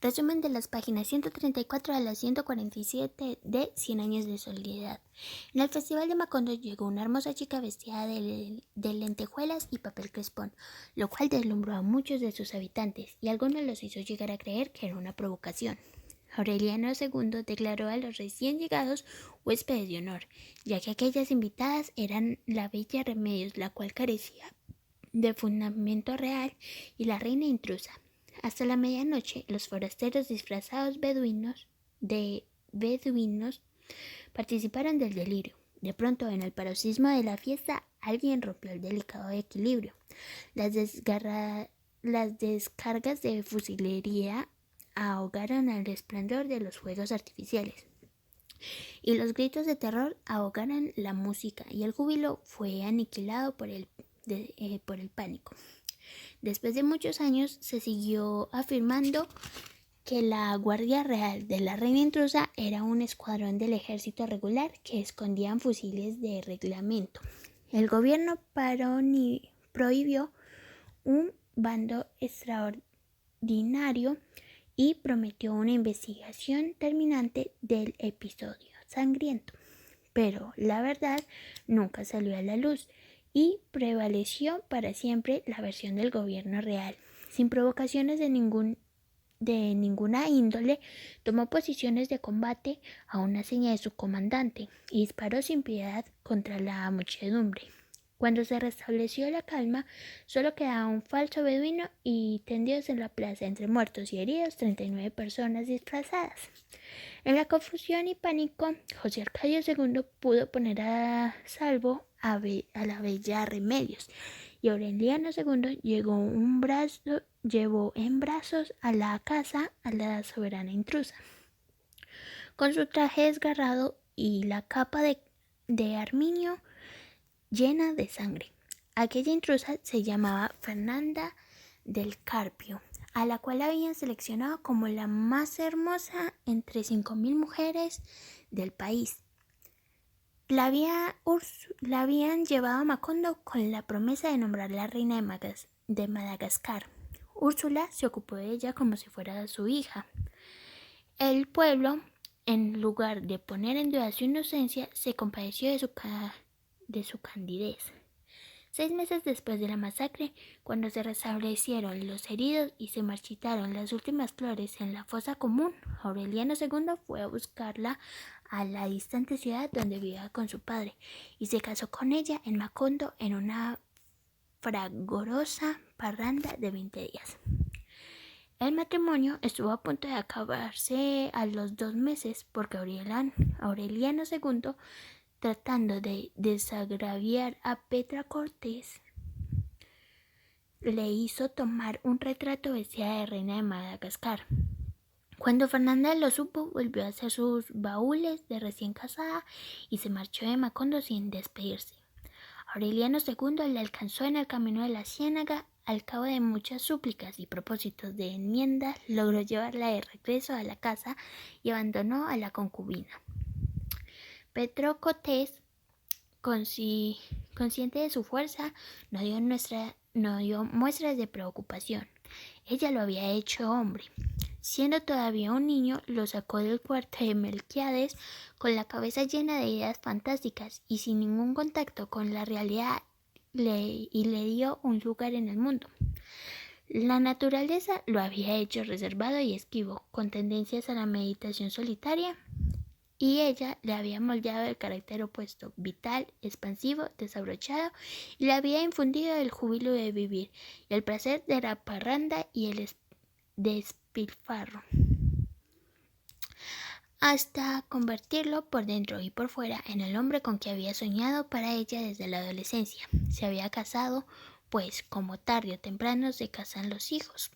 Resumen de las páginas 134 a la 147 de 100 años de soledad. En el Festival de Macondo llegó una hermosa chica vestida de lentejuelas y papel crespón, lo cual deslumbró a muchos de sus habitantes y algunos los hizo llegar a creer que era una provocación. Aureliano II declaró a los recién llegados huéspedes de honor, ya que aquellas invitadas eran la bella Remedios, la cual carecía de fundamento real, y la reina intrusa. Hasta la medianoche, los forasteros disfrazados de beduinos participaron del delirio. De pronto, en el paroxismo de la fiesta, alguien rompió el delicado equilibrio. Las descargas de fusilería ahogaron el resplandor de los fuegos artificiales, y los gritos de terror ahogaron la música, y el júbilo fue aniquilado por el pánico. Después de muchos años se siguió afirmando que la Guardia Real de la Reina Intrusa era un escuadrón del ejército regular que escondían fusiles de reglamento. El gobierno prohibió un bando extraordinario y prometió una investigación terminante del episodio sangriento. Pero la verdad nunca salió a la luz y prevaleció para siempre la versión del gobierno real. Sin provocaciones de ninguna índole, tomó posiciones de combate a una seña de su comandante y disparó sin piedad contra la muchedumbre. Cuando se restableció la calma, solo quedaba un falso beduino y tendidos en la plaza, entre muertos y heridos, 39 personas disfrazadas. En la confusión y pánico, José Arcadio II pudo poner a salvo a la bella Remedios, y Aureliano II llevó en brazos a la casa a la soberana intrusa. Con su traje desgarrado y la capa de armiño llena de sangre. Aquella intrusa se llamaba Fernanda del Carpio, a la cual habían seleccionado como la más hermosa entre 5.000 mujeres del país. La habían llevado a Macondo con la promesa de nombrarla reina de Madagascar. Úrsula se ocupó de ella como si fuera su hija. El pueblo, en lugar de poner en duda su inocencia, se compadeció de su candidez. 6 meses después de la masacre, cuando se restablecieron los heridos y se marchitaron las últimas flores en la fosa común, Aureliano II fue a buscarla a la distante ciudad donde vivía con su padre y se casó con ella en Macondo en una fragorosa parranda de 20 días. El matrimonio estuvo a punto de acabarse a los 2 meses porque Aureliano II, tratando de desagraviar a Petra Cortés, le hizo tomar un retrato vestida de reina de Madagascar. Cuando Fernanda lo supo, volvió a hacer sus baúles de recién casada y se marchó de Macondo sin despedirse. Aureliano II le alcanzó en el camino de la ciénaga. Al cabo de muchas súplicas y propósitos de enmienda, logró llevarla de regreso a la casa y abandonó a la concubina. Petro Cortés, consciente de su fuerza, no dio muestras de preocupación. Ella lo había hecho hombre. Siendo todavía un niño, lo sacó del cuarto de Melquiades con la cabeza llena de ideas fantásticas y sin ningún contacto con la realidad, y le dio un lugar en el mundo. La naturaleza lo había hecho reservado y esquivo, con tendencias a la meditación solitaria, y ella le había moldeado el carácter opuesto, vital, expansivo, desabrochado, y le había infundido el júbilo de vivir, y el placer de la parranda y el despilfarro, hasta convertirlo por dentro y por fuera en el hombre con que había soñado para ella desde la adolescencia. Se había casado, pues, como tarde o temprano se casan los hijos.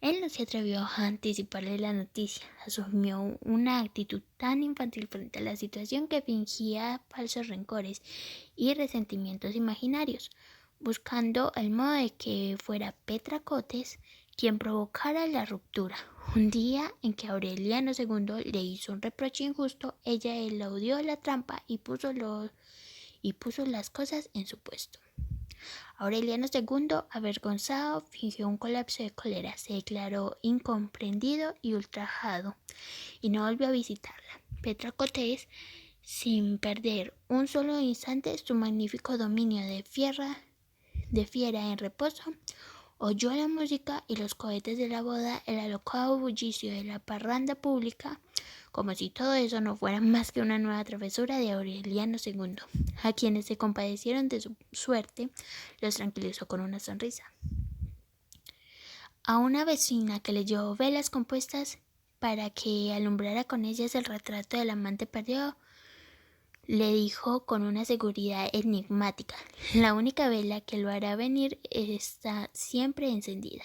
Él no se atrevió a anticiparle la noticia. Asumió una actitud tan infantil frente a la situación que fingía falsos rencores y resentimientos imaginarios, buscando el modo de que fuera Petra Cortés quien provocara la ruptura. Un día en que Aureliano II le hizo un reproche injusto, ella eludió la trampa y puso las cosas en su puesto. Aureliano II, avergonzado, fingió un colapso de cólera, se declaró incomprendido y ultrajado, y no volvió a visitarla. Petra Cotes, sin perder un solo instante su magnífico dominio de fiera en reposo, oyó la música y los cohetes de la boda, el alocado bullicio de la parranda pública, como si todo eso no fuera más que una nueva travesura de Aureliano II. A quienes se compadecieron de su suerte, los tranquilizó con una sonrisa. A una vecina que le llevó velas compuestas para que alumbrara con ellas el retrato del amante perdido, le dijo con una seguridad enigmática: la única vela que lo hará venir está siempre encendida.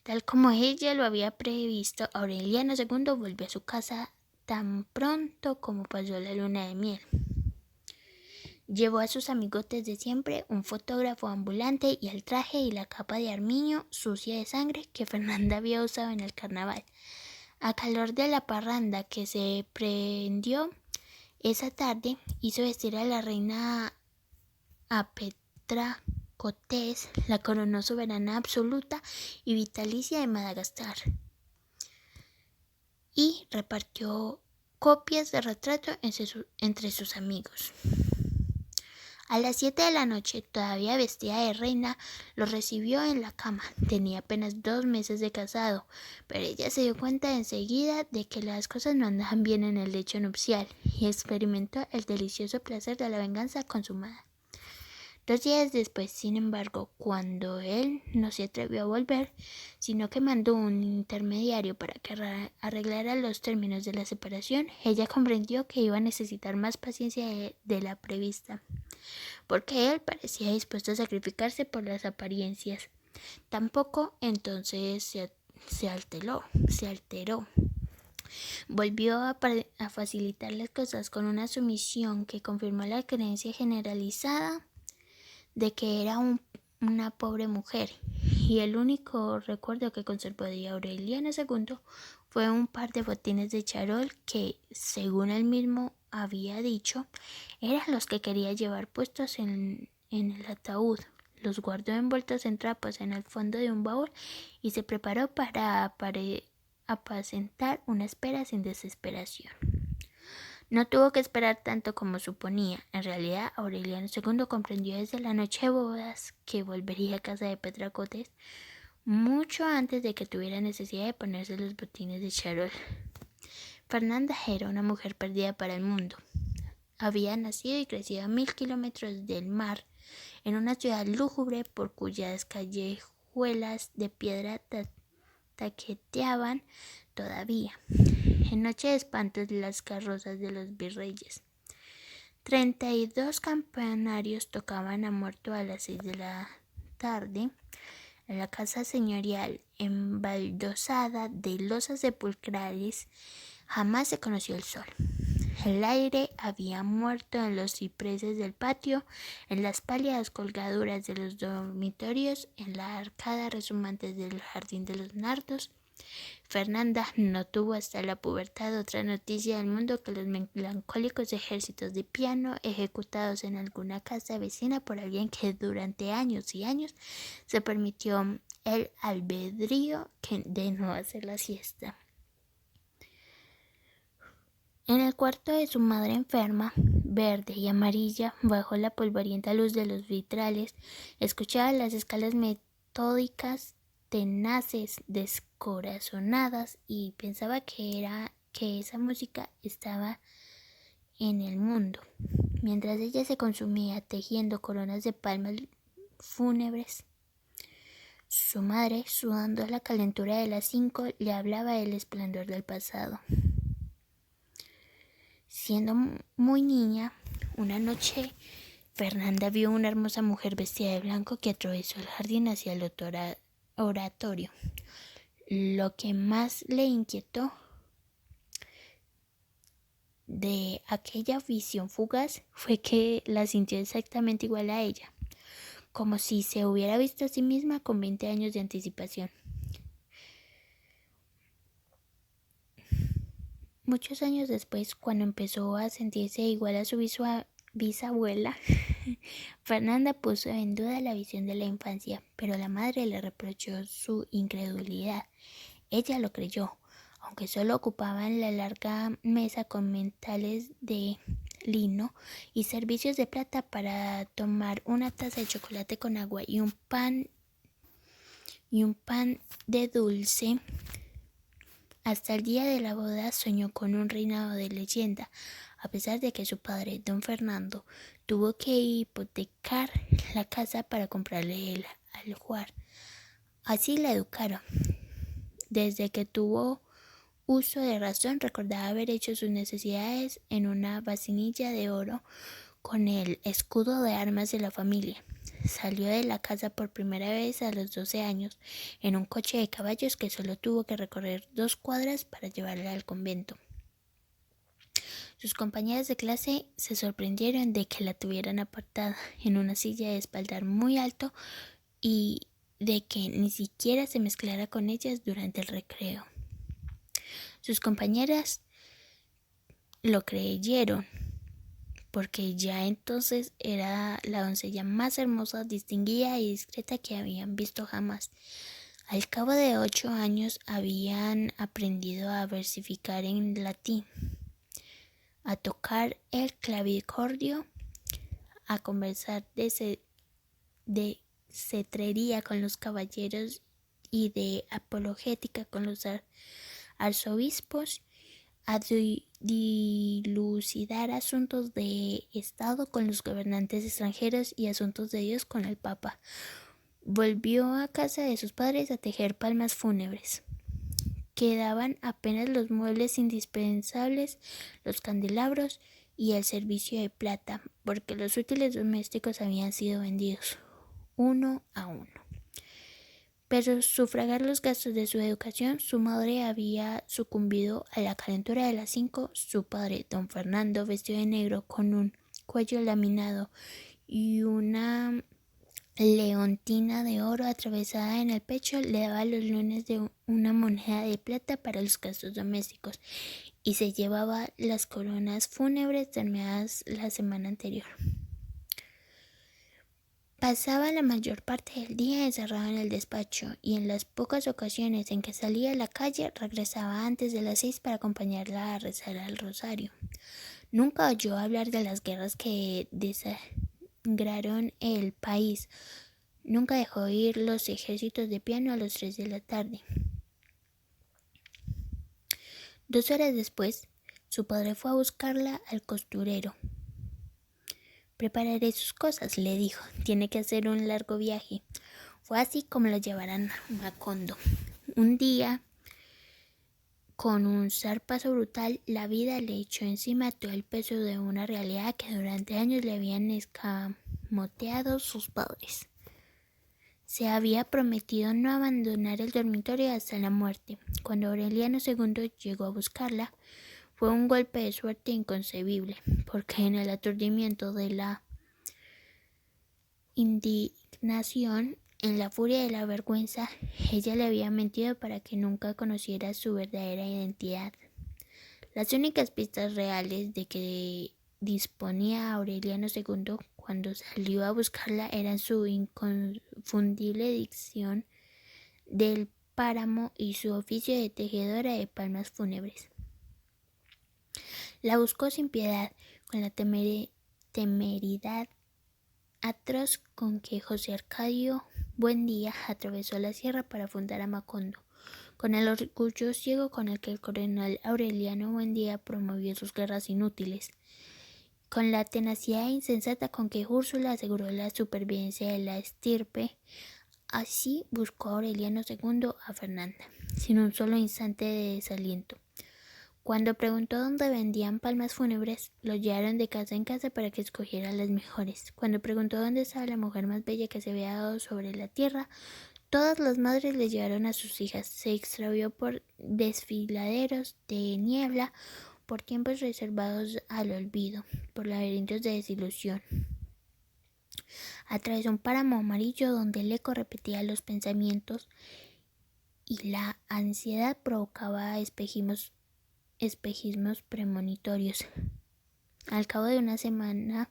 Tal como ella lo había previsto, Aureliano II volvió a su casa tan pronto como pasó la luna de miel. Llevó a sus amigotes de siempre, un fotógrafo ambulante y el traje y la capa de armiño sucia de sangre que Fernanda había usado en el carnaval. A calor de la parranda que se prendió esa tarde, hizo vestir a la reina a Petra Cotes, la coronó soberana absoluta y vitalicia de Madagascar, y repartió copias de retrato entre sus amigos. A las 7 de la noche, todavía vestida de reina, lo recibió en la cama. Tenía apenas 2 meses de casado, pero ella se dio cuenta enseguida de que las cosas no andaban bien en el lecho nupcial y experimentó el delicioso placer de la venganza consumada. 2 días después, sin embargo, cuando él no se atrevió a volver, sino que mandó un intermediario para que arreglara los términos de la separación, ella comprendió que iba a necesitar más paciencia de la prevista, porque él parecía dispuesto a sacrificarse por las apariencias. Tampoco entonces se alteró. Volvió a facilitar las cosas con una sumisión que confirmó la creencia generalizada de que era una pobre mujer, y el único recuerdo que conservó de Aureliano II fue un par de botines de charol que, según él mismo había dicho, eran los que quería llevar puestos en el ataúd. Los guardó envueltos en trapos en el fondo de un baúl y se preparó para apacentar una espera sin desesperación. No tuvo que esperar tanto como suponía. En realidad, Aureliano II comprendió desde la noche de bodas que volvería a casa de Petra Cotes mucho antes de que tuviera necesidad de ponerse los botines de charol. Fernanda era una mujer perdida para el mundo. Había nacido y crecido a 1000 kilómetros del mar, en una ciudad lúgubre por cuyas callejuelas de piedra taqueteaban todavía, en noche de espantos, las carrozas de los virreyes. 32 campanarios tocaban a muerto a las 6 de la tarde. En la casa señorial, embaldosada de losas sepulcrales, jamás se conoció el sol. El aire había muerto en los cipreses del patio, en las pálidas colgaduras de los dormitorios, en la arcada rezumante del jardín de los nardos. Fernanda no tuvo hasta la pubertad otra noticia del mundo que los melancólicos ejércitos de piano ejecutados en alguna casa vecina por alguien que durante años y años se permitió el albedrío de no hacer la siesta. En el cuarto de su madre enferma, verde y amarilla, bajo la polvorienta luz de los vitrales, escuchaba las escalas metódicas, tenaces, descorazonadas, y pensaba que esa música estaba en el mundo, mientras ella se consumía tejiendo coronas de palmas fúnebres. Su madre, sudando a la calentura de las 5, le hablaba del esplendor del pasado. Siendo muy niña, una noche Fernanda vio una hermosa mujer vestida de blanco que atravesó el jardín hacia el oratorio. Lo que más le inquietó de aquella visión fugaz fue que la sintió exactamente igual a ella, como si se hubiera visto a sí misma con 20 años de anticipación. Muchos años después, cuando empezó a sentirse igual a su bisabuela, Fernanda puso en duda la visión de la infancia, pero la madre le reprochó su incredulidad. Ella lo creyó, aunque solo ocupaban la larga mesa con mentales de lino y servicios de plata para tomar una taza de chocolate con agua y un pan de dulce. Hasta el día de la boda soñó con un reinado de leyenda, a pesar de que su padre, don Fernando, tuvo que hipotecar la casa para comprarle el ajuar. Así la educaron. Desde que tuvo uso de razón, recordaba haber hecho sus necesidades en una vasinilla de oro con el escudo de armas de la familia. Salió de la casa por primera vez a los 12 años, en un coche de caballos que solo tuvo que recorrer 2 cuadras para llevarla al convento. Sus compañeras de clase se sorprendieron de que la tuvieran apartada en una silla de espaldar muy alto y de que ni siquiera se mezclara con ellas durante el recreo. Sus compañeras lo creyeron, porque ya entonces era la doncella más hermosa, distinguida y discreta que habían visto jamás. Al cabo de 8 años habían aprendido a versificar en latín, a tocar el clavicordio, a conversar de cetrería con los caballeros y de apologética con los arzobispos, a dilucidar asuntos de Estado con los gobernantes extranjeros y asuntos de Dios con el Papa. Volvió a casa de sus padres a tejer palmas fúnebres. Quedaban apenas los muebles indispensables, los candelabros y el servicio de plata, porque los útiles domésticos habían sido vendidos uno a uno. Pero sufragar los gastos de su educación, su madre había sucumbido a la calentura de las 5. Su padre, don Fernando, vestido de negro con un cuello laminado y una leontina de oro atravesada en el pecho, le daba los lunes de una moneda de plata para los gastos domésticos y se llevaba las coronas fúnebres terminadas la semana anterior. Pasaba la mayor parte del día encerrado en el despacho y en las pocas ocasiones en que salía a la calle regresaba antes de las 6 para acompañarla a rezar al rosario. Nunca oyó hablar de las guerras que desangraron el país. Nunca dejó oír los ejércitos de piano a las 3 de la tarde. 2 horas después, su padre fue a buscarla al costurero. «Prepararé sus cosas», le dijo. «Tiene que hacer un largo viaje». Fue así como la llevaron a Macondo. Un día, con un zarpazo brutal, la vida le echó encima todo el peso de una realidad que durante años le habían escamoteado sus padres. Se había prometido no abandonar el dormitorio hasta la muerte. Cuando Aureliano II llegó a buscarla, fue un golpe de suerte inconcebible, porque en el aturdimiento de la indignación, en la furia de la vergüenza, ella le había mentido para que nunca conociera su verdadera identidad. Las únicas pistas reales de que disponía Aureliano II cuando salió a buscarla eran su inconfundible dicción del páramo y su oficio de tejedora de palmas fúnebres. La buscó sin piedad, con la temeridad atroz con que José Arcadio Buendía atravesó la sierra para fundar a Macondo, con el orgullo ciego con el que el coronel Aureliano Buendía promovió sus guerras inútiles, con la tenacidad insensata con que Úrsula aseguró la supervivencia de la estirpe. Así buscó Aureliano II a Fernanda, sin un solo instante de desaliento. Cuando preguntó dónde vendían palmas fúnebres, lo llevaron de casa en casa para que escogiera las mejores. Cuando preguntó dónde estaba la mujer más bella que se había dado sobre la tierra, todas las madres le llevaron a sus hijas. Se extravió por desfiladeros de niebla, por tiempos reservados al olvido, por laberintos de desilusión. Atravesó un páramo amarillo donde el eco repetía los pensamientos y la ansiedad provocaba espejismos premonitorios. Al cabo de una semana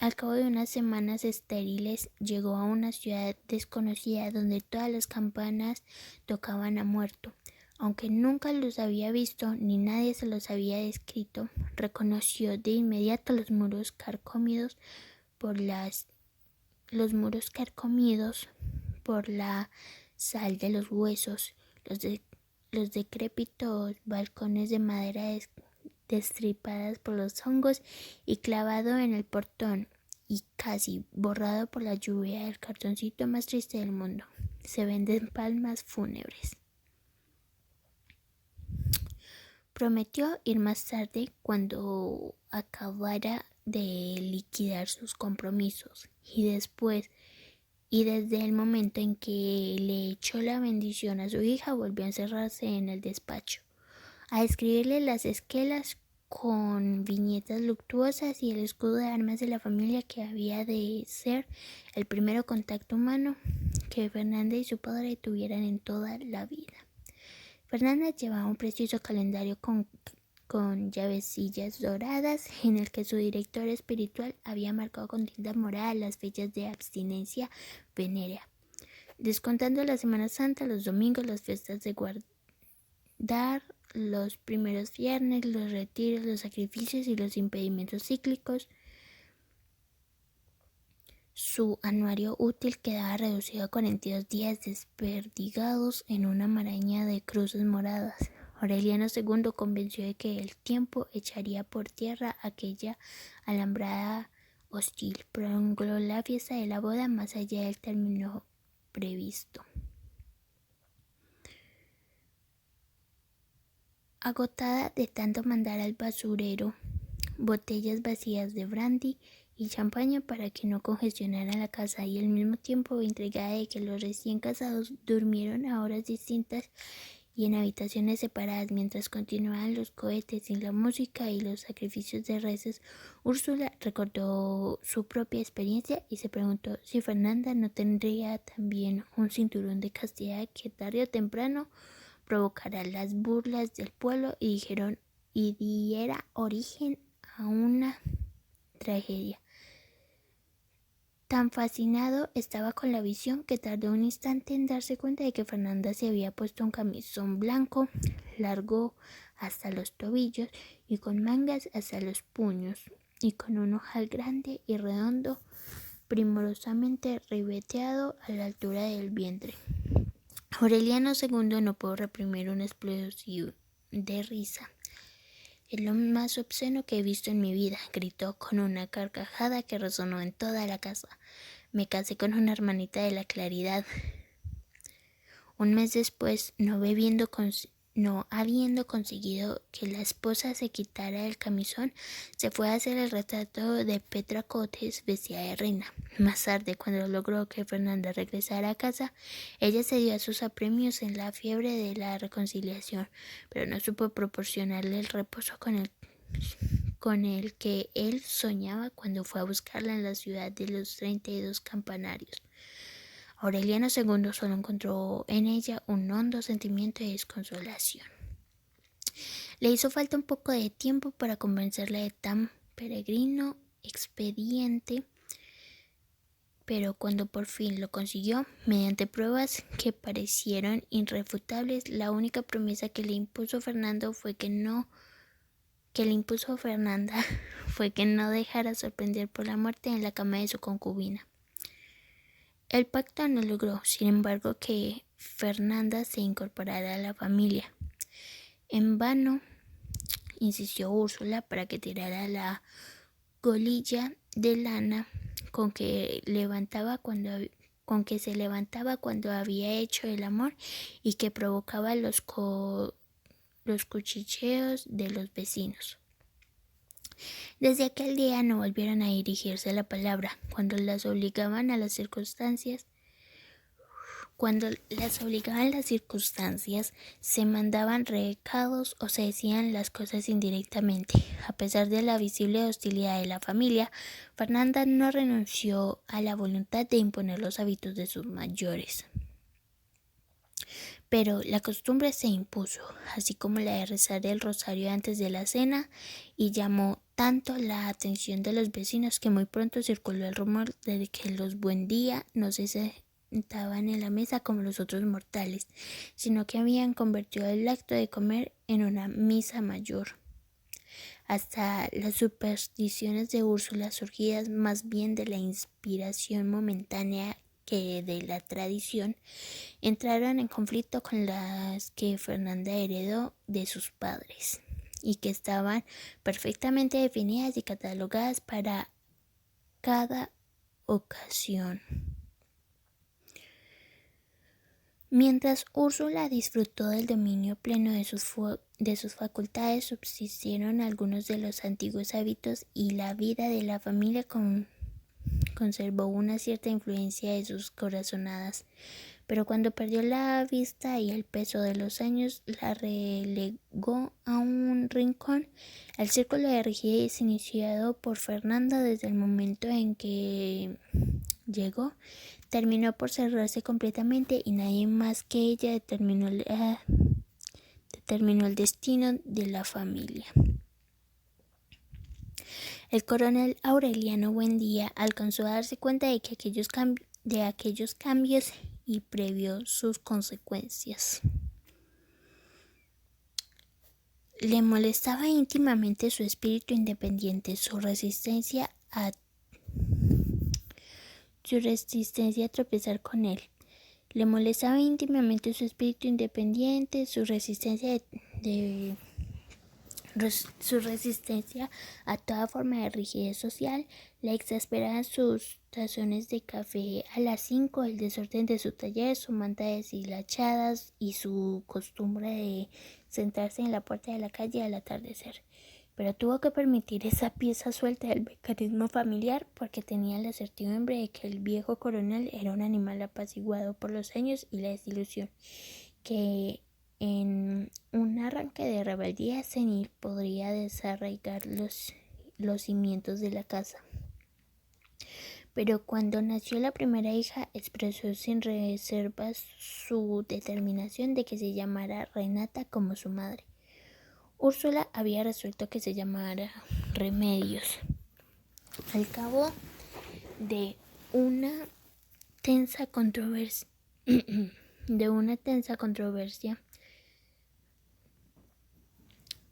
Al cabo de unas semanas estériles, llegó a una ciudad desconocida donde todas las campanas tocaban a muerto. Aunque nunca los había visto ni nadie se los había descrito, reconoció de inmediato los muros carcomidos por la sal de los huesos, los decrépitos balcones de madera destripadas por los hongos y clavado en el portón y casi borrado por la lluvia el cartoncito más triste del mundo. Se venden palmas fúnebres. Prometió ir más tarde cuando acabara de liquidar sus compromisos y desde el momento en que le echó la bendición a su hija volvió a encerrarse en el despacho, a escribirle las esquelas con viñetas luctuosas y el escudo de armas de la familia que había de ser el primer contacto humano que Fernanda y su padre tuvieran en toda la vida. Fernanda llevaba un precioso calendario con llavecillas doradas en el que su director espiritual había marcado con tinta morada las fechas de abstinencia venérea, descontando la Semana Santa, los domingos, las fiestas de guardar, los primeros viernes, los retiros, los sacrificios y los impedimentos cíclicos. Su anuario útil quedaba reducido a 42 días desperdigados en una maraña de cruces moradas. Aureliano II convenció de que el tiempo echaría por tierra aquella alambrada hostil. Prolongó la fiesta de la boda más allá del término previsto. Agotada de tanto mandar al basurero botellas vacías de brandy y champaña para que no congestionara la casa y al mismo tiempo intrigada de que los recién casados durmieron a horas distintas y en habitaciones separadas mientras continuaban los cohetes y la música y los sacrificios de reces, Úrsula recordó su propia experiencia y se preguntó si Fernanda no tendría también un cinturón de castidad que tarde o temprano provocará las burlas del pueblo y diera origen a una tragedia. Tan fascinado estaba con la visión que tardó un instante en darse cuenta de que Fernanda se había puesto un camisón blanco, largo hasta los tobillos y con mangas hasta los puños, y con un ojal grande y redondo, primorosamente ribeteado a la altura del vientre. Aureliano II no pudo reprimir una explosión de risa. «Es lo más obsceno que he visto en mi vida», gritó con una carcajada que resonó en toda la casa. «Me casé con una hermanita de la claridad». Un mes después, no habiendo conseguido que la esposa se quitara el camisón, se fue a hacer el retrato de Petra Cotes vestida de reina. Más tarde, cuando logró que Fernanda regresara a casa, ella cedió a sus apremios en la fiebre de la reconciliación, pero no supo proporcionarle el reposo con el que él soñaba cuando fue a buscarla en la ciudad de los 32 campanarios. Aureliano II solo encontró en ella un hondo sentimiento de desconsolación. Le hizo falta un poco de tiempo para convencerla de tan peregrino expediente, pero cuando por fin lo consiguió, mediante pruebas que parecieron irrefutables, la única promesa que le impuso Fernanda fue que no dejara sorprender por la muerte en la cama de su concubina. El pacto no logró, sin embargo, que Fernanda se incorporara a la familia. En vano insistió Úrsula para que tirara la golilla de lana con que se levantaba cuando había hecho el amor y que provocaba los cuchicheos de los vecinos. Desde aquel día no volvieron a dirigirse la palabra. Cuando las obligaban las circunstancias, se mandaban recados o se decían las cosas indirectamente. A pesar de la visible hostilidad de la familia, Fernanda no renunció a la voluntad de imponer los hábitos de sus mayores. Pero la costumbre se impuso, así como la de rezar el rosario antes de la cena, y llamó tanto la atención de los vecinos que muy pronto circuló el rumor de que los Buendía no se sentaban en la mesa como los otros mortales, sino que habían convertido el acto de comer en una misa mayor. Hasta las supersticiones de Úrsula, surgidas más bien de la inspiración momentánea que de la tradición, entraron en conflicto con las que Fernanda heredó de sus padres y que estaban perfectamente definidas y catalogadas para cada ocasión. Mientras Úrsula disfrutó del dominio pleno de sus facultades, subsistieron algunos de los antiguos hábitos y la vida de la familia conservó una cierta influencia de sus corazonadas, pero cuando perdió la vista y el peso de los años la relegó a un rincón. El círculo de rigidez iniciado por Fernanda desde el momento en que llegó terminó por cerrarse completamente y nadie más que ella determinó el destino de la familia. El coronel Aureliano Buendía alcanzó a darse cuenta de aquellos cambios y previó sus consecuencias. Le molestaba íntimamente su espíritu independiente, su resistencia a tropezar con él. Le molestaba íntimamente su espíritu independiente, su resistencia a toda forma de rigidez social. La exasperaban sus tazones de café a las 5, el desorden de su taller, su manta deshilachadas y su costumbre de sentarse en la puerta de la calle al atardecer. Pero tuvo que permitir esa pieza suelta del mecanismo familiar porque tenía la certidumbre de que el viejo coronel era un animal apaciguado por los años y la desilusión, que en un arranque de rebeldía senil podría desarraigar los cimientos de la casa. Pero cuando nació la primera hija, expresó sin reservas su determinación de que se llamara Renata como su madre. Úrsula había resuelto que se llamara Remedios. Al cabo de una tensa controversia,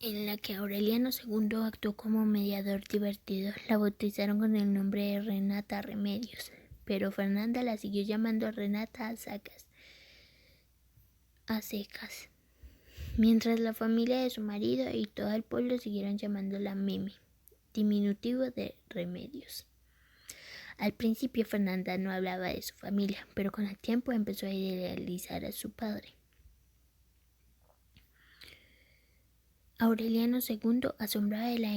en la que Aureliano II actuó como mediador divertido, la bautizaron con el nombre de Renata Remedios, pero Fernanda la siguió llamando Renata a secas, mientras la familia de su marido y todo el pueblo siguieron llamándola Mimi, diminutivo de Remedios. Al principio Fernanda no hablaba de su familia, pero con el tiempo empezó a idealizar a su padre. Aureliano II, asombrado de la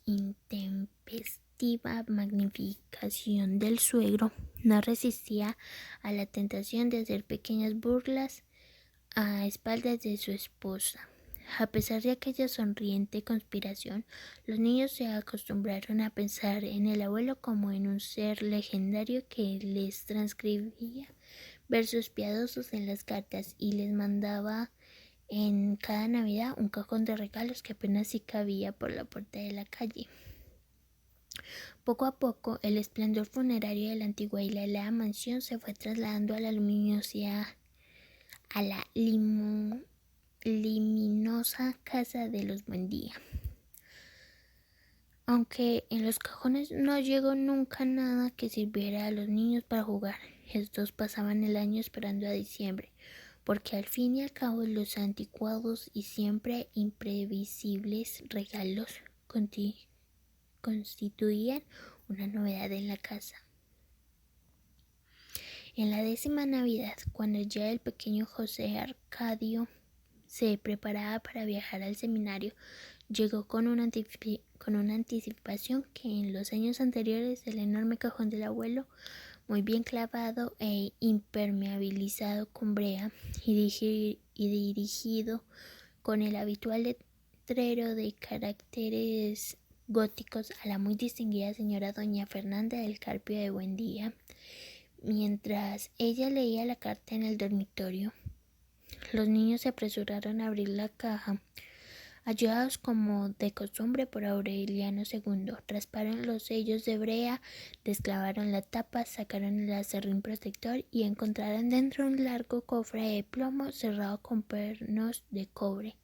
intempestiva magnificación del suegro, no resistía a la tentación de hacer pequeñas burlas a espaldas de su esposa. A pesar de aquella sonriente conspiración, los niños se acostumbraron a pensar en el abuelo como en un ser legendario que les transcribía versos piadosos en las cartas y les mandaba en cada Navidad un cajón de regalos que apenas si cabía por la puerta de la calle. Poco a poco, el esplendor funerario de la antigua y la helada mansión se fue trasladando a la luminosa casa de los Buendía. Aunque en los cajones no llegó nunca nada que sirviera a los niños para jugar, estos pasaban el año esperando a diciembre, porque al fin y al cabo los anticuados y siempre imprevisibles regalos constituían una novedad en la casa. En la 10ª Navidad, cuando ya el pequeño José Arcadio se preparaba para viajar al seminario, llegó con una anticipación que en los años anteriores el enorme cajón del abuelo, muy bien clavado e impermeabilizado con brea y dirigido con el habitual letrero de caracteres góticos a la muy distinguida señora doña Fernanda del Carpio de Buendía. Mientras ella leía la carta en el dormitorio, los niños se apresuraron a abrir la caja. Ayudados como de costumbre por Aureliano II, rasparon los sellos de brea, desclavaron la tapa, sacaron el aserrín protector y encontraron dentro un largo cofre de plomo cerrado con pernos de cobre.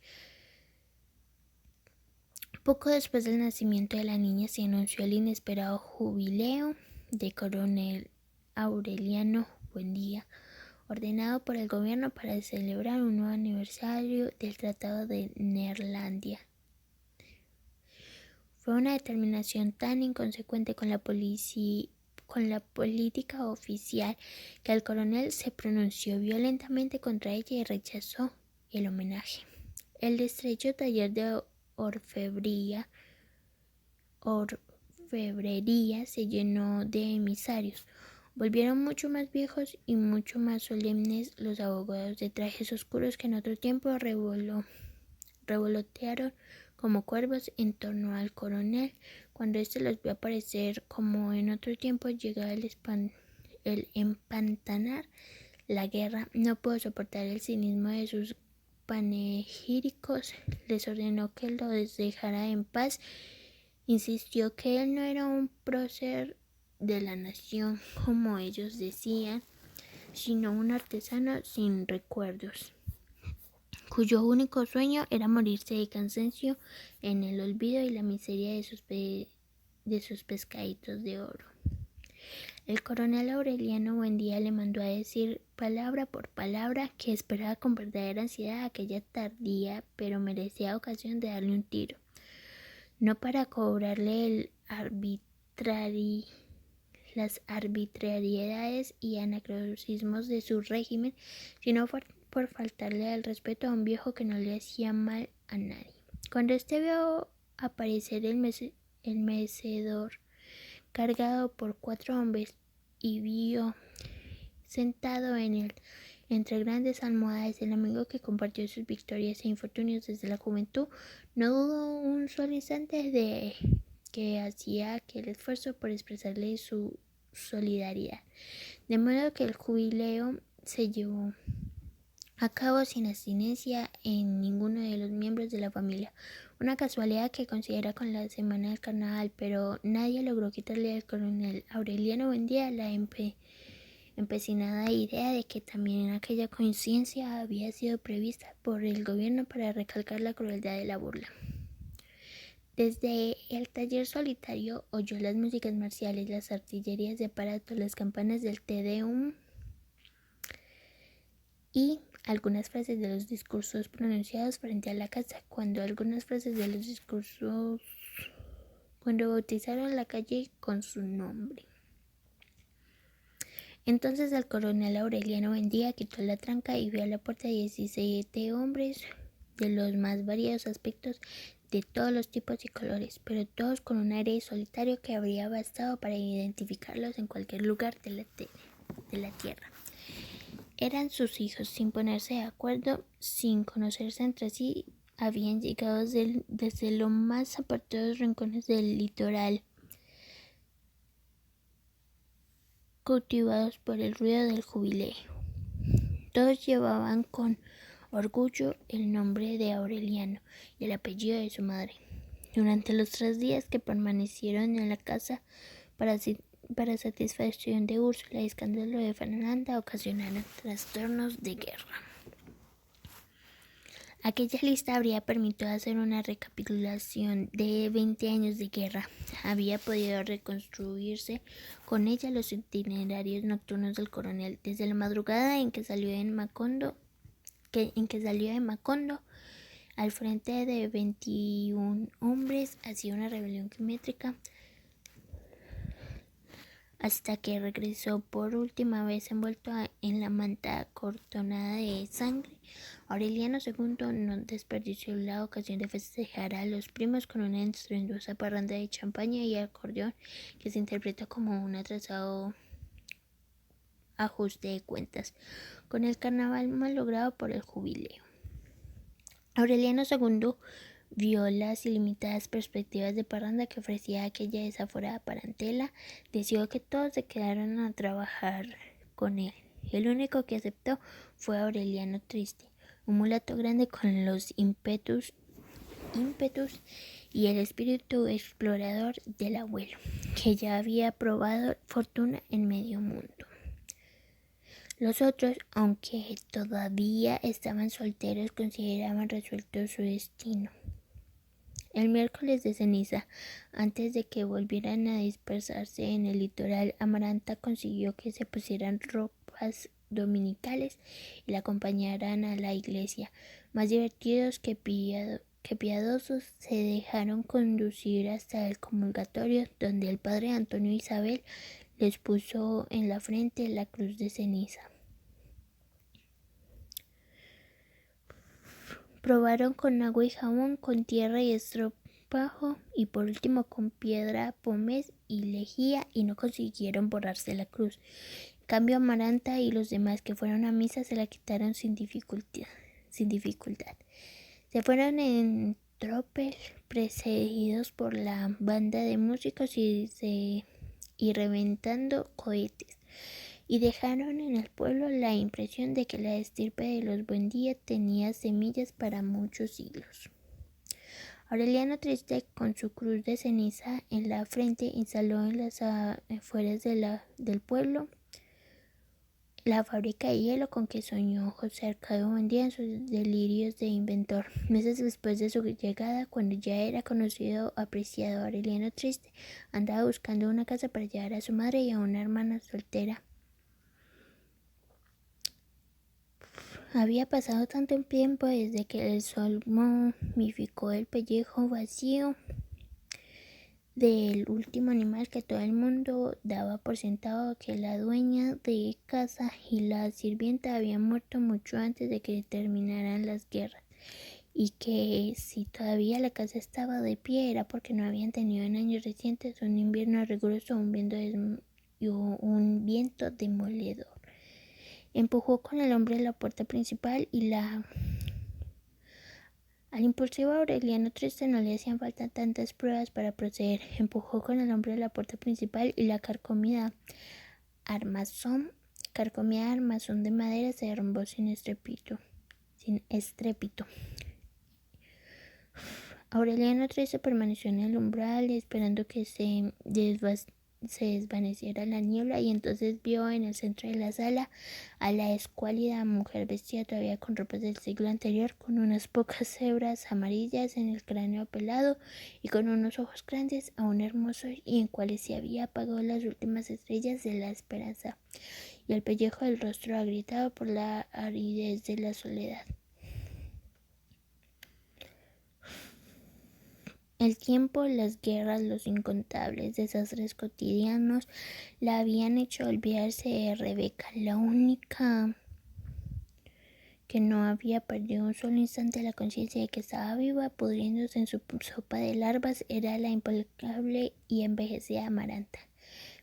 Poco después del nacimiento de la niña se anunció el inesperado jubileo de coronel Aureliano Buendía, ordenado por el gobierno para celebrar un nuevo aniversario del Tratado de Neerlandia. Fue una determinación tan inconsecuente con la política oficial que el coronel se pronunció violentamente contra ella y rechazó el homenaje. El estrecho taller de orfebrería se llenó de emisarios. Volvieron mucho más viejos y mucho más solemnes los abogados de trajes oscuros que en otro tiempo revolotearon como cuervos en torno al coronel. Cuando éste los vio aparecer como en otro tiempo, llegaba el empantanar la guerra. No pudo soportar el cinismo de sus panegíricos. Les ordenó que los dejara en paz. Insistió que él no era un prócer de la nación, como ellos decían, sino un artesano sin recuerdos, cuyo único sueño era morirse de cansancio en el olvido y la miseria de sus pescaditos de oro. El coronel Aureliano Buendía le mandó a decir palabra por palabra que esperaba con verdadera ansiedad aquella tardía pero merecida ocasión de darle un tiro, no para cobrarle las arbitrariedades y anacronismos de su régimen, sino por faltarle al respeto a un viejo que no le hacía mal a nadie. Cuando vio aparecer el mecedor cargado por 4 hombres y vio sentado en él entre grandes almohadas el amigo que compartió sus victorias e infortunios desde la juventud, no dudó un solo instante de que hacía aquel esfuerzo por expresarle su solidaridad, de modo que el jubileo se llevó a cabo sin abstinencia en ninguno de los miembros de la familia, una casualidad que coincidía con la semana del carnaval, pero nadie logró quitarle al coronel Aureliano Buendía la empecinada idea de que también aquella coincidencia había sido prevista por el gobierno para recalcar la crueldad de la burla. Desde el taller solitario oyó las músicas marciales, las artillerías de aparato, las campanas del Te Deum y algunas frases de los discursos pronunciados frente a la casa, cuando bautizaron la calle con su nombre. Entonces el coronel Aureliano Buendía quitó la tranca y vio a la puerta 17 hombres de los más variados aspectos, de todos los tipos y colores, pero todos con un aire solitario que habría bastado para identificarlos en cualquier lugar de la tierra. Eran sus hijos, sin ponerse de acuerdo, sin conocerse entre sí, habían llegado desde los más apartados rincones del litoral, cautivados por el ruido del jubileo. Todos llevaban con orgullo el nombre de Aureliano y el apellido de su madre. Durante los 3 días que permanecieron en la casa para satisfacción de Úrsula y escándalo de Fernanda, ocasionaron trastornos de guerra. Aquella lista habría permitido hacer una recapitulación de 20 años de guerra. Había podido reconstruirse con ella los itinerarios nocturnos del coronel, desde la madrugada en que salió de Macondo al frente de 21 hombres hacia una rebelión quimétrica, hasta que regresó por última vez envuelto en la manta cortonada de sangre. Aureliano II no desperdició la ocasión de festejar a los primos con una estruendosa parranda de champaña y acordeón que se interpretó como un atrasado ajuste de cuentas con el carnaval malogrado por el jubileo. Aureliano II vio las ilimitadas perspectivas de parranda que ofrecía aquella desaforada parentela. Decidió que todos se quedaran a trabajar con él. El único que aceptó fue Aureliano Triste, un mulato grande con los ímpetus ímpetus y el espíritu explorador del abuelo, que ya había probado fortuna en medio mundo. Los otros, aunque todavía estaban solteros, consideraban resuelto su destino. El miércoles de ceniza, antes de que volvieran a dispersarse en el litoral, Amaranta consiguió que se pusieran ropas dominicales y la acompañaran a la iglesia. Más divertidos que piadosos, se dejaron conducir hasta el comulgatorio, donde el padre Antonio Isabel les puso en la frente la cruz de ceniza. Probaron con agua y jabón, con tierra y estropajo, y por último con piedra, pómez y lejía, y no consiguieron borrarse la cruz. En cambio, Amaranta y los demás que fueron a misa se la quitaron sin dificultad. Se fueron en tropel, precedidos por la banda de músicos y reventando cohetes, y dejaron en el pueblo la impresión de que la estirpe de los Buendía tenía semillas para muchos siglos. Aureliano Triste, con su cruz de ceniza en la frente, instaló en las afueras del pueblo la fábrica de hielo con que soñó José Arcadio Buendía en sus delirios de inventor. Meses después de su llegada, cuando ya era conocido, apreciado, Aureliano Triste andaba buscando una casa para llevar a su madre y a una hermana soltera. Había pasado tanto tiempo desde que el sol momificó el pellejo vacío del último animal que todo el mundo daba por sentado que la dueña de casa y la sirvienta habían muerto mucho antes de que terminaran las guerras, y que si todavía la casa estaba de pie era porque no habían tenido en años recientes un invierno riguroso o un viento demoledor. Empujó con el hombre la puerta principal y al impulsivo Aureliano Triste no le hacían falta tantas pruebas para proceder. Empujó con el hombre la puerta principal y la carcomida armazón de madera se derrumbó sin estrépito. Aureliano Triste permaneció en el umbral esperando que se desvaneciera la niebla, y entonces vio en el centro de la sala a la escuálida mujer vestida todavía con ropas del siglo anterior, con unas pocas hebras amarillas en el cráneo pelado y con unos ojos grandes, aún hermosos, y en cuales se había apagado las últimas estrellas de la esperanza, y el pellejo del rostro agrietado por la aridez de la soledad. El tiempo, las guerras, los incontables desastres cotidianos la habían hecho olvidarse de Rebeca. La única que no había perdido un solo instante la conciencia de que estaba viva, pudriéndose en su sopa de larvas, era la implacable y envejecida Amaranta.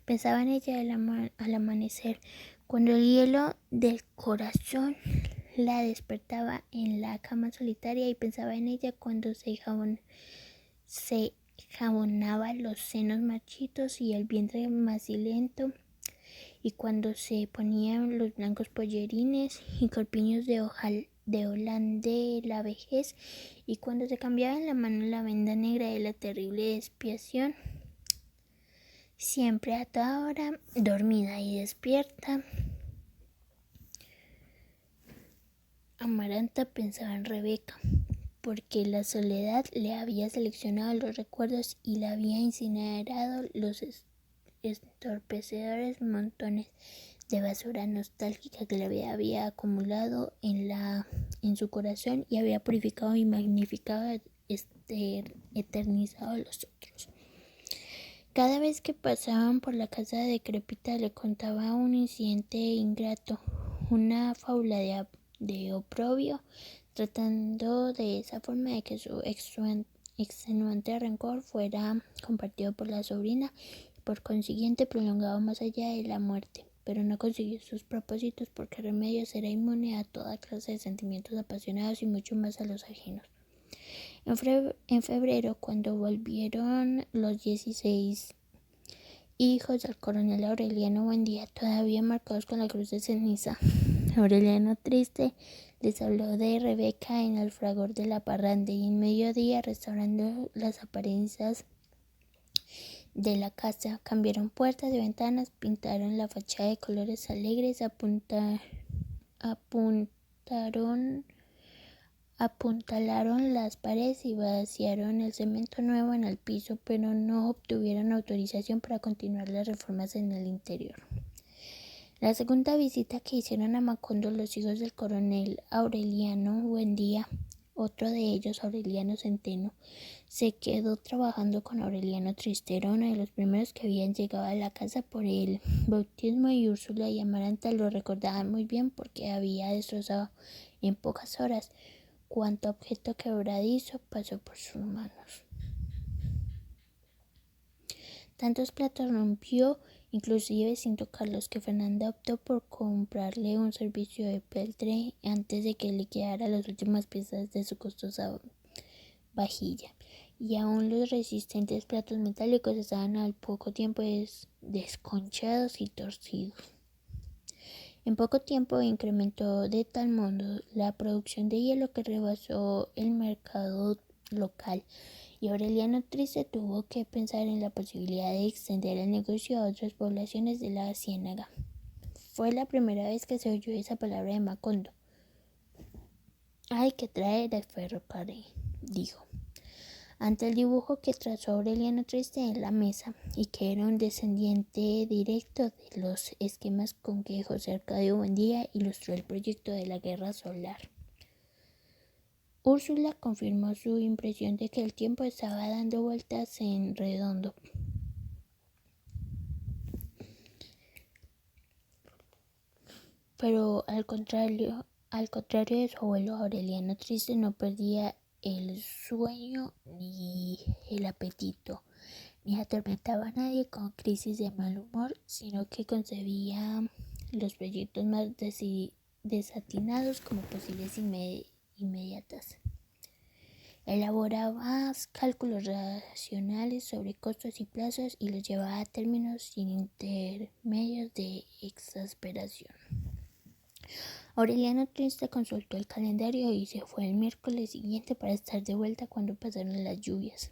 Pensaba en ella al amanecer, cuando el hielo del corazón la despertaba en la cama solitaria, y pensaba en ella cuando se jabonaba los senos marchitos y el vientre macilento, y cuando se ponían los blancos pollerines y corpiños de holán de la vejez, y cuando se cambiaba en la mano la venda negra de la terrible expiación. Siempre a toda hora, dormida y despierta, Amaranta pensaba en Rebeca, porque la soledad le había seleccionado los recuerdos y le había incinerado los entorpecedores montones de basura nostálgica que le había acumulado en su corazón, y había purificado y magnificado, eternizado los otros. Cada vez que pasaban por la casa decrépita le contaba un incidente ingrato, una fábula de oprobio, tratando de esa forma de que su extenuante rencor fuera compartido por la sobrina y por consiguiente prolongado más allá de la muerte. Pero no consiguió sus propósitos, porque Remedios era inmune a toda clase de sentimientos apasionados y mucho más a los ajenos. En febrero, cuando volvieron los 16 hijos del coronel Aureliano Buendía, todavía marcados con la cruz de ceniza, Aureliano Triste Les habló de Rebeca en el fragor de la parranda y en mediodía, restaurando las apariencias de la casa, cambiaron puertas y ventanas, pintaron la fachada de colores alegres, apuntalaron las paredes y vaciaron el cemento nuevo en el piso, pero no obtuvieron autorización para continuar las reformas en el interior. La segunda visita que hicieron a Macondo los hijos del coronel Aureliano Buendía, otro de ellos, Aureliano Centeno, se quedó trabajando con Aureliano Tristero, uno de los primeros que habían llegado a la casa por el bautismo, y Úrsula y Amaranta lo recordaban muy bien porque había destrozado en pocas horas cuanto objeto quebradizo pasó por sus manos. Tantos platos rompió, inclusive sin tocarlos, que Fernanda optó por comprarle un servicio de peltre antes de que le quedara las últimas piezas de su costosa vajilla. Y aún los resistentes platos metálicos estaban al poco tiempo desconchados y torcidos. En poco tiempo incrementó de tal modo la producción de hielo que rebasó el mercado local, y Aureliano Triste tuvo que pensar en la posibilidad de extender el negocio a otras poblaciones de la ciénaga. Fue la primera vez que se oyó esa palabra de Macondo. «Hay que traer el ferrocarril», dijo. Ante el dibujo que trazó Aureliano Triste en la mesa, y que era un descendiente directo de los esquemas con que José Arcadio Buendía ilustró el proyecto de la guerra solar, Úrsula confirmó su impresión de que el tiempo estaba dando vueltas en redondo. Pero al contrario de su abuelo, Aureliano Triste no perdía el sueño ni el apetito, ni atormentaba a nadie con crisis de mal humor, sino que concebía los proyectos más desatinados como posibles inmediatas. Elaboraba cálculos racionales sobre costos y plazos y los llevaba a términos sin intermedios de exasperación. Aureliano Triste consultó el calendario y se fue el miércoles siguiente para estar de vuelta cuando pasaron las lluvias.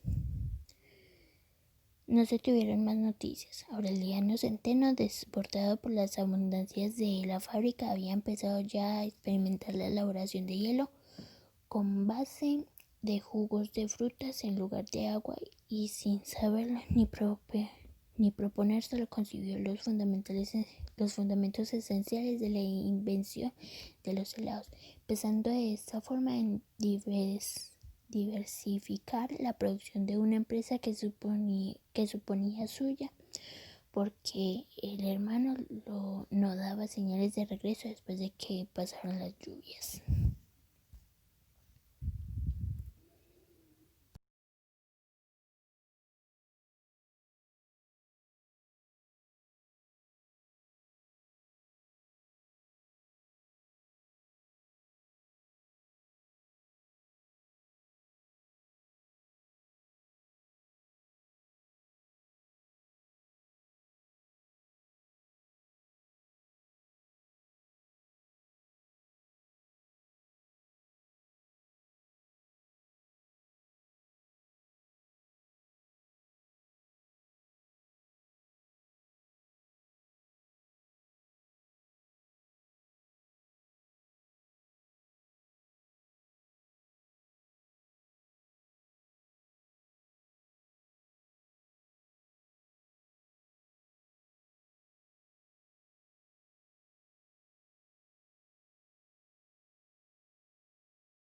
No se tuvieron más noticias. Aureliano Centeno, desbordado por las abundancias de la fábrica, había empezado ya a experimentar la elaboración de hielo con base de jugos de frutas en lugar de agua, y sin saberlo ni proponérselo concibió los fundamentos esenciales de la invención de los helados, pensando de esta forma en diversificar la producción de una empresa que suponía suya, porque el hermano no daba señales de regreso después de que pasaron las lluvias.